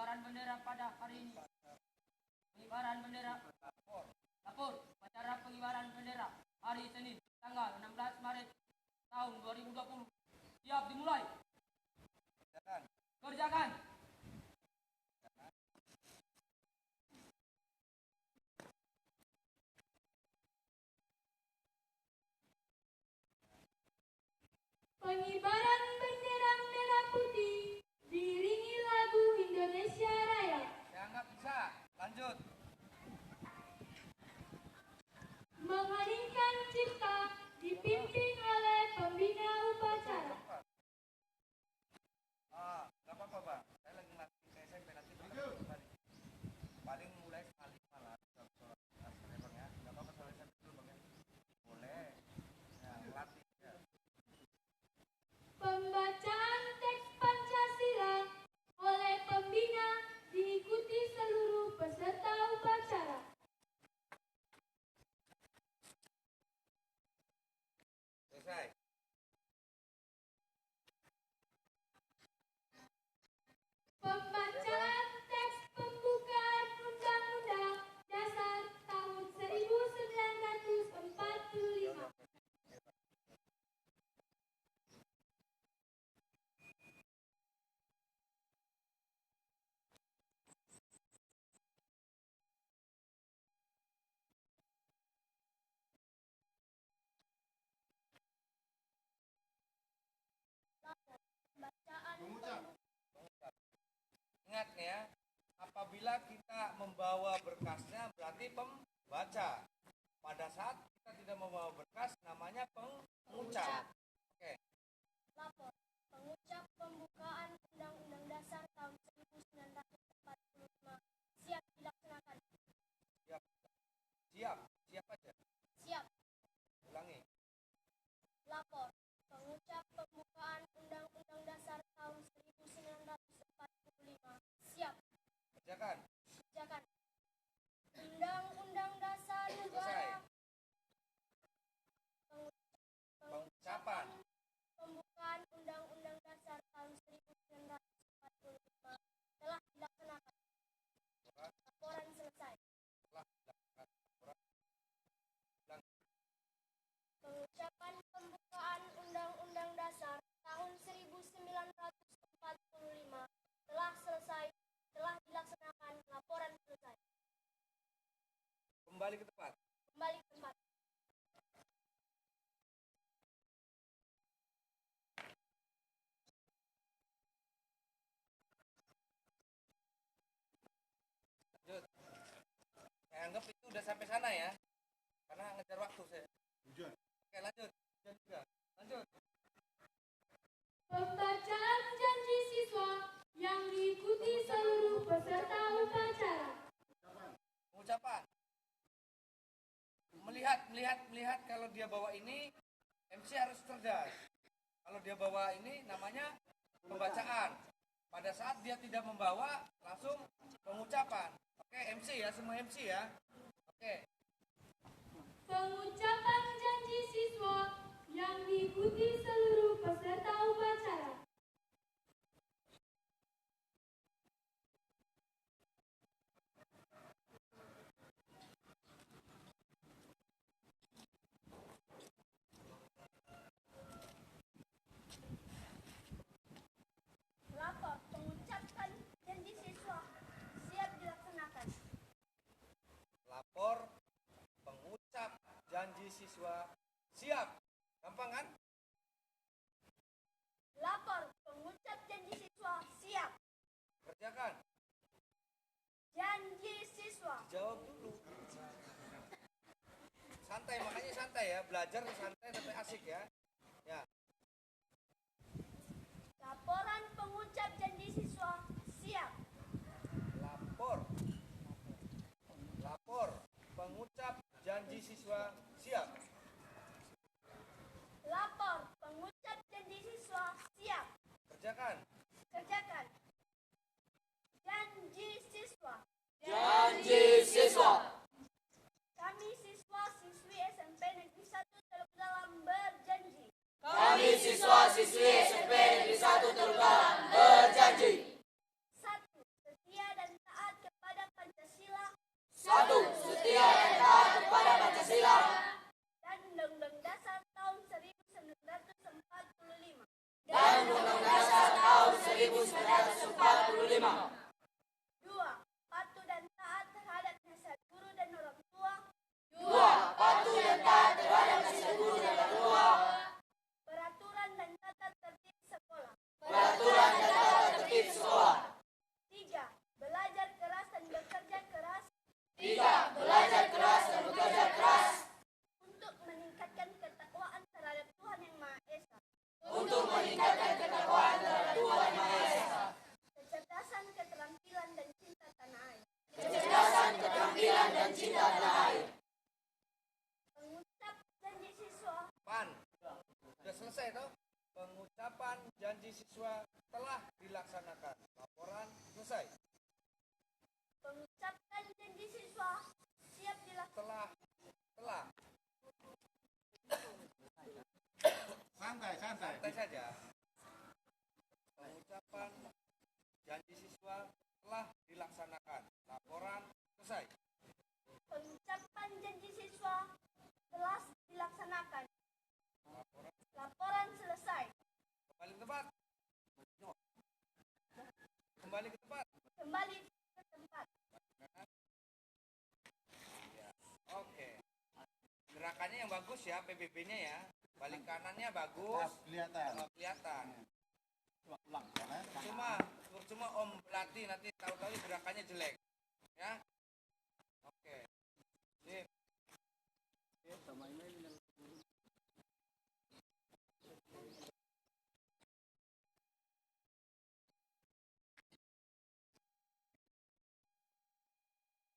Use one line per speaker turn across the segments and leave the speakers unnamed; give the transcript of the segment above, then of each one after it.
pengibaran bendera pada hari ini. Pengibaran bendera. Lapor upacara pengibaran bendera hari Senin tanggal 16 Maret tahun 2020. Siap dimulai. Kerjakan.
Pengibaran bendera merah putih diiringi lagu Indonesia Raya.
Ya nggak bisa, lanjut.
Mengheningkan cipta dipimpin oleh pembina upacara.
Nggak apa-apa bang, saya lagi ngelatih ke SMP nanti balik. Paling mulai sekali malah. Ya bang ya, nggak apa-apa soalnya SMP dulu bang ya. Boleh, ya ngelatih ya.
Pembacaan teks Pancasila oleh pembina diikuti seluruh peserta upacara.
Selesai.
Pembacaan teks pembukaan Undang-Undang Dasar tahun 1945.
Ingat ya, apabila kita membawa berkasnya berarti pembaca. Pada saat kita tidak membawa berkas namanya pengucap. Oke.
Lapor pengucap pembukaan Undang-Undang Dasar tahun 1945 siap dilaksanakan.
Siap aja.
Siap.
Ulangi.
Lapor pengucap pembukaan Undang-Undang Dasar tahun 1945 siap.
Kerjakan.
Kerjakan. Undang-Undang Dasar
Selesai.
Negara.
Pengucapan.
Pembukaan Undang-Undang Dasar tahun 1945 telah dilaksanakan. Laporan selesai. Pengucapan pembukaan Undang-Undang Dasar tahun 1945 telah selesai, telah dilaksanakan. Laporan selesai.
Kembali ke tempat.
Kembali ke tempat.
Lanjut. Saya anggap itu udah sampai sana ya. Karena ngejar waktu saya. Oke, lanjut. Lanjut.
Pembacaan janji siswa yang diikuti seluruh peserta upacara.
Pengucapan. Melihat kalau dia bawa ini MC harus cerdas. Kalau dia bawa ini namanya pembacaan. Pada saat dia tidak membawa langsung pengucapan. Oke, MC ya, semua MC ya. Oke.
Pengucapan janji siswa yang diikuti seluruh peserta upacara. Lapor pengucapan janji siswa siap dilaksanakan.
Lapor pengucap janji siswa siap. Gampang kan?
Lapor pengucap janji siswa siap.
Kerjakan.
Janji siswa.
Jawab dulu. Santai, makanya santai ya. Belajar santai tapi asik ya. Ya.
Laporan pengucap janji siswa siap.
Lapor pengucap janji siswa siap.
Lapor pengucap janji siswa siap.
Kerjakan.
Kerjakan. Janji siswa.
Janji siswa.
Kami siswa-siswi SMP Negeri 1 Teluk Dalam berjanji.
Kami siswa-siswi SMP Negeri 1 Teluk Dalam berjanji.
1. Setia
Dua, patuh dan taat terhadap nasihat guru dan orang tua. Peraturan dan tata tertib sekolah. Tiga, belajar keras dan bekerja keras. Untuk meningkatkan ketakwaan terhadap Tuhan Yang Maha Esa. Kecerdasan, keterampilan, dan cinta tanah air. Pengucap janji siswa.
Pan. Sudah selesai toh? Pengucapan janji siswa telah dilaksanakan. Laporan selesai.
Pengucapkan janji siswa siap dilaksanakan.
Telah.
Santai.
Santai saja. Pengucapan janji siswa telah dilaksanakan. Laporan selesai.
Pengucapan janji siswa telah dilaksanakan. Laporan selesai.
Kembali ke tempat. Kembali ke tempat.
Kembali ke tempat.
Ya. Oke. Gerakannya yang bagus ya, PBB-nya ya. Balik kanannya bagus.
Kelihatan.
Kelihatan.
Ulang.
Cuma Om pelatih nanti tahu-tahu gerakannya jelek. Ya. Oke. Sip.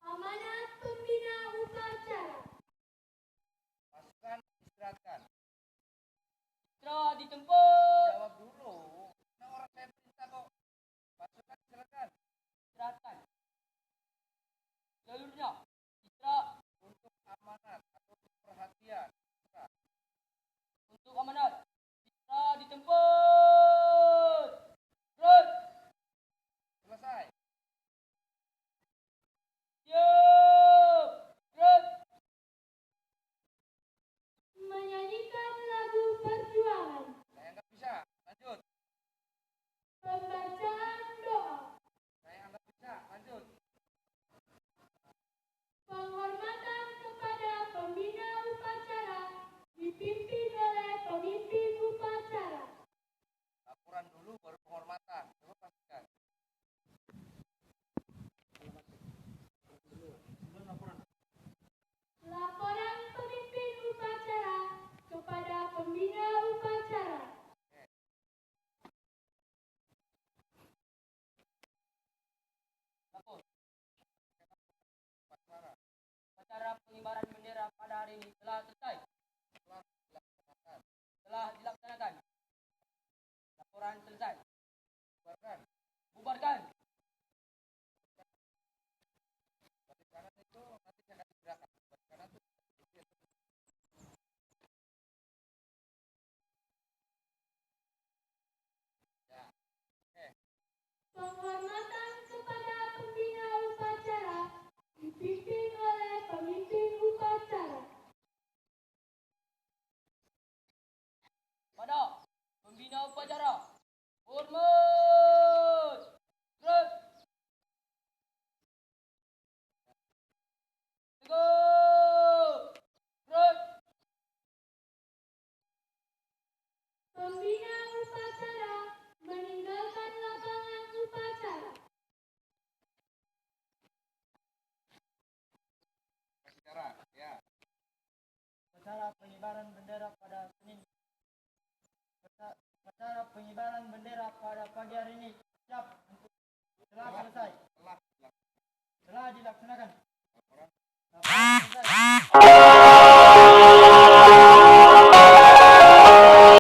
Amanat pembina upacara.
Pasukan istirahatkan.
Istirahat di tempat.
Jawab dulu. Nah, orang saya perintah kok. Pasukan istirahatkan.
Istirahatkan. Jalurnya. Istirahat.
Untuk amanat atau untuk perhatian. Istirahat.
Untuk amanat. Istirahat di tempat. Gerak.
Selesai.
Siap. Gerak.
Menyanyikan lagu perjuangan.
Saya anggap bisa. Lanjut.
Pembacaan doa.
Saya anggap bisa. Lanjut.
Penghormatan kepada pembina upacara dipimpin oleh pemimpin upacara.
Laporan dulu baru penghormatan. Coba pastikan.
Laporan pemimpin upacara kepada pembina upacara.
Lapor. Upacara pengibaran bendera pada hari ini telah selesai. Telah dilaksanakan. Laporan selesai.
Bubarkan.
Bubarkan.
Balik kanan itu nanti saya kasih gerakan. Balik kanan itu. Ya.
Penghormatan kepada pembina upacara dipimpin oleh pemimpin upacara.
Pada pembina upacara. Hormat. Gerak. Tegak. Gerak.
Pembina upacara meninggalkan lapangan upacara.
Bicara. Ya.
Upacara pengibaran bendera pada Senin. Upacara pengibaran bendera pada pagi hari ini siap untuk telah selesai.
Telah.
Telah dilaksanakan.